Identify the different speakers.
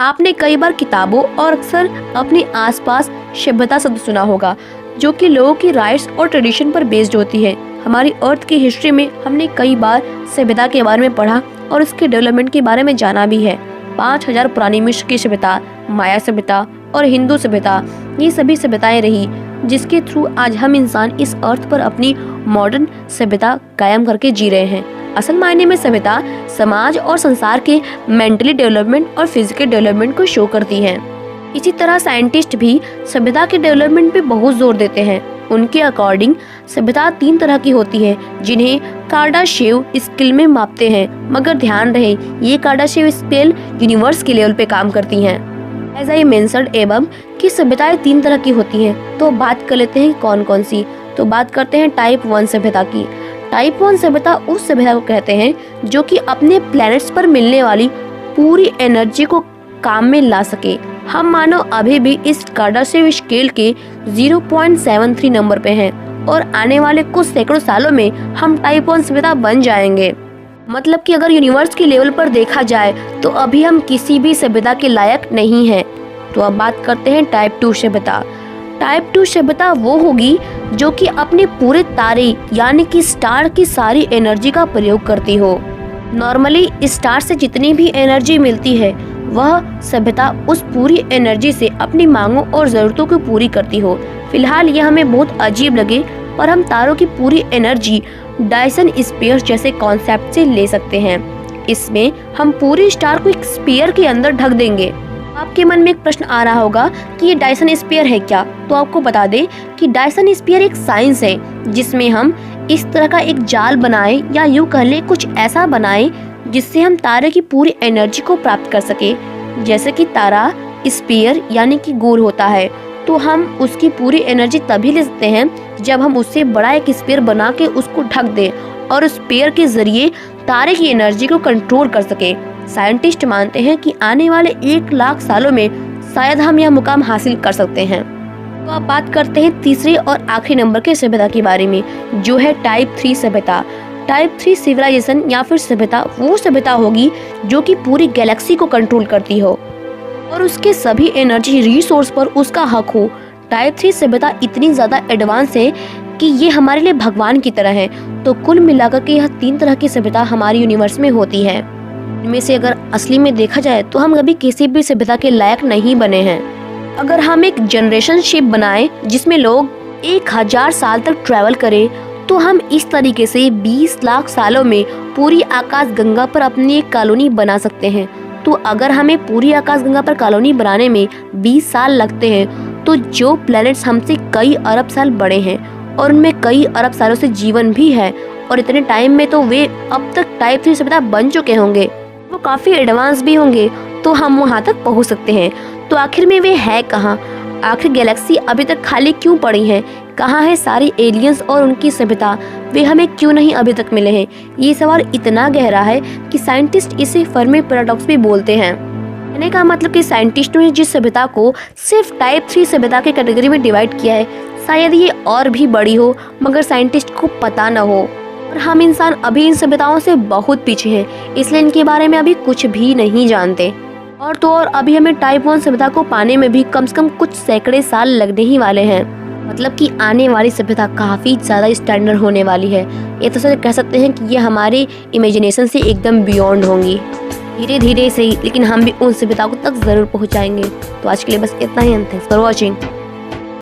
Speaker 1: आपने कई बार किताबों और अक्सर अपने आसपास सभ्यता शब्द सुना होगा, जो कि लोगों की राइट्स और ट्रेडिशन पर बेस्ड होती है। हमारी अर्थ की हिस्ट्री में हमने कई बार सभ्यता के बारे में पढ़ा और इसके डेवलपमेंट के बारे में जाना भी है। 5000 पुरानी मिस्र की सभ्यता, माया सभ्यता और हिंदू सभ्यता, ये सभी सभ्यताएं रही जिसके थ्रू आज हम इंसान इस अर्थ पर अपनी मॉडर्न सभ्यता कायम करके जी रहे हैं। असल मायने में सभ्यता समाज और संसार के मेंटली डेवलपमेंट और फिजिकल डेवलपमेंट को शो करती है। इसी तरह साइंटिस्ट भी सभ्यता के डेवलपमेंट पे बहुत जोर देते हैं। उनके अकॉर्डिंग सभ्यता 3 तरह की होती है, जिन्हें कार्डाशेव स्केल में मापते हैं। मगर ध्यान रहे, ये कार्डाशेव स्केल यूनिवर्स के लेवल पे काम करती हैं। एज आई मेंशन्ड एबव कि सभ्यताएं 3 तरह की होती हैं। तो बात कर लेते हैं कौन कौन सी। तो बात करते हैं टाइप 1 सभ्यता की। टाइप 1 सभ्यता उस सभ्यता को कहते हैं जो कि अपने प्लैनेट्स पर मिलने वाली पूरी एनर्जी को काम में ला सके। हम मानव अभी भी इस कार्डाशेव स्केल के 0.73 नंबर पे हैं और आने वाले कुछ सैकड़ों सालों में हम टाइप 1 सभ्यता बन जाएंगे। मतलब कि अगर यूनिवर्स के लेवल पर देखा जाए तो अभी हम किसी भी सभ्यता के लायक नहीं हैं। तो अब बात करते हैं टाइप 2 सभ्यता। टाइप 2 सभ्यता वो होगी जो कि अपने पूरे तारे यानी कि स्टार की सारी एनर्जी का प्रयोग करती हो। नॉर्मली स्टार से जितनी भी एनर्जी मिलती है वह सभ्यता उस पूरी एनर्जी से अपनी मांगों और जरूरतों को पूरी करती हो। फिलहाल यह हमें बहुत अजीब लगे, पर हम तारों की पूरी एनर्जी डायसन स्फीयर जैसे कॉन्सेप्ट से ले सकते हैं। इसमें हम पूरी स्टार को एक स्फीयर के अंदर ढक देंगे। आपके मन में एक प्रश्न आ रहा होगा कि ये डायसन स्फीयर है क्या? तो आपको बता दें कि डायसन स्फीयर एक साइंस है जिसमें हम इस तरह का एक जाल बनाएं या यूं कह लें कुछ ऐसा बनाएं जिससे हम तारे की पूरी एनर्जी को प्राप्त कर सके। जैसे कि तारा स्फीयर यानी कि गोल होता है, तो हम उसकी पूरी एनर्जी तभी ले सकते हैं जब हम उससे बड़ा एक स्फीयर बना के उसको ढक दें और उस स्फीयर के जरिए तारे की एनर्जी को कंट्रोल कर सके। साइंटिस्ट मानते हैं कि आने वाले 1 लाख सालों में शायद हम यह मुकाम हासिल कर सकते हैं। तो अब बात करते हैं तीसरे और आखिरी नंबर के सभ्यता के बारे में, जो है टाइप 3 सभ्यता। टाइप 3 सिविलाइजेशन या फिर सभ्यता वो सभ्यता होगी जो कि पूरी गैलेक्सी को कंट्रोल करती हो और उसके सभी एनर्जी रिसोर्स पर उसका हक हो। टाइप 3 सभ्यता इतनी ज्यादा एडवांस है कि ये हमारे लिए भगवान की तरह है। तो कुल मिलाकर के यह 3 तरह की सभ्यता हमारे यूनिवर्स में होती है। इनमें से अगर असली में देखा जाए तो हम कभी किसी भी सभ्यता के लायक नहीं बने हैं। अगर हम एक जनरेशन शिप बनाएं जिसमें लोग 1000 साल तक ट्रैवल करें, तो हम इस तरीके से 20 लाख सालों में पूरी आकाश गंगा पर अपनी एक कॉलोनी बना सकते हैं। तो अगर हमें पूरी आकाश गंगा पर कॉलोनी बनाने में 20 साल लगते हैं, तो जो प्लैनेट्स हमसे कई अरब साल बड़े हैं और उनमें कई अरब सालों से जीवन भी है और इतने टाइम में तो वे अब तक टाइप 3 सभ्यता बन चुके होंगे, वो काफी एडवांस भी होंगे, तो हम वहाँ तक पहुँच सकते हैं। तो आखिर में वे है कहाँ? आखिर गैलेक्सी अभी तक खाली क्यों पड़ी है? कहाँ है सारी एलियंस और उनकी सभ्यता? वे हमें क्यों नहीं अभी तक मिले हैं? ये सवाल इतना गहरा है कि साइंटिस्ट इसे फर्मी पैराडॉक्स भी बोलते हैं। कहने का मतलब कि साइंटिस्टों ने जिस सभ्यता को सिर्फ टाइप 3 सभ्यता के कैटेगरी में डिवाइड किया है, शायद ये और भी बड़ी हो मगर साइंटिस्ट को पता न हो। और हम इंसान अभी इन सभ्यताओं से बहुत पीछे हैं, इसलिए इनके बारे में अभी कुछ भी नहीं जानते। और तो और अभी हमें टाइप 1 सभ्यता को पाने में भी कम से कम कुछ सैकड़े साल लगने ही वाले हैं। मतलब कि आने वाली सभ्यता काफी ज्यादा स्टैंडर्ड होने वाली है। ये तो सर कह सकते हैं कि ये हमारे इमेजिनेशन से एकदम बियॉन्ड होंगी। धीरे धीरे सही, लेकिन हम भी उन सभ्यताओं तक जरूर पहुंचाएंगे। तो आज के लिए बस इतना ही। Thanks for watching.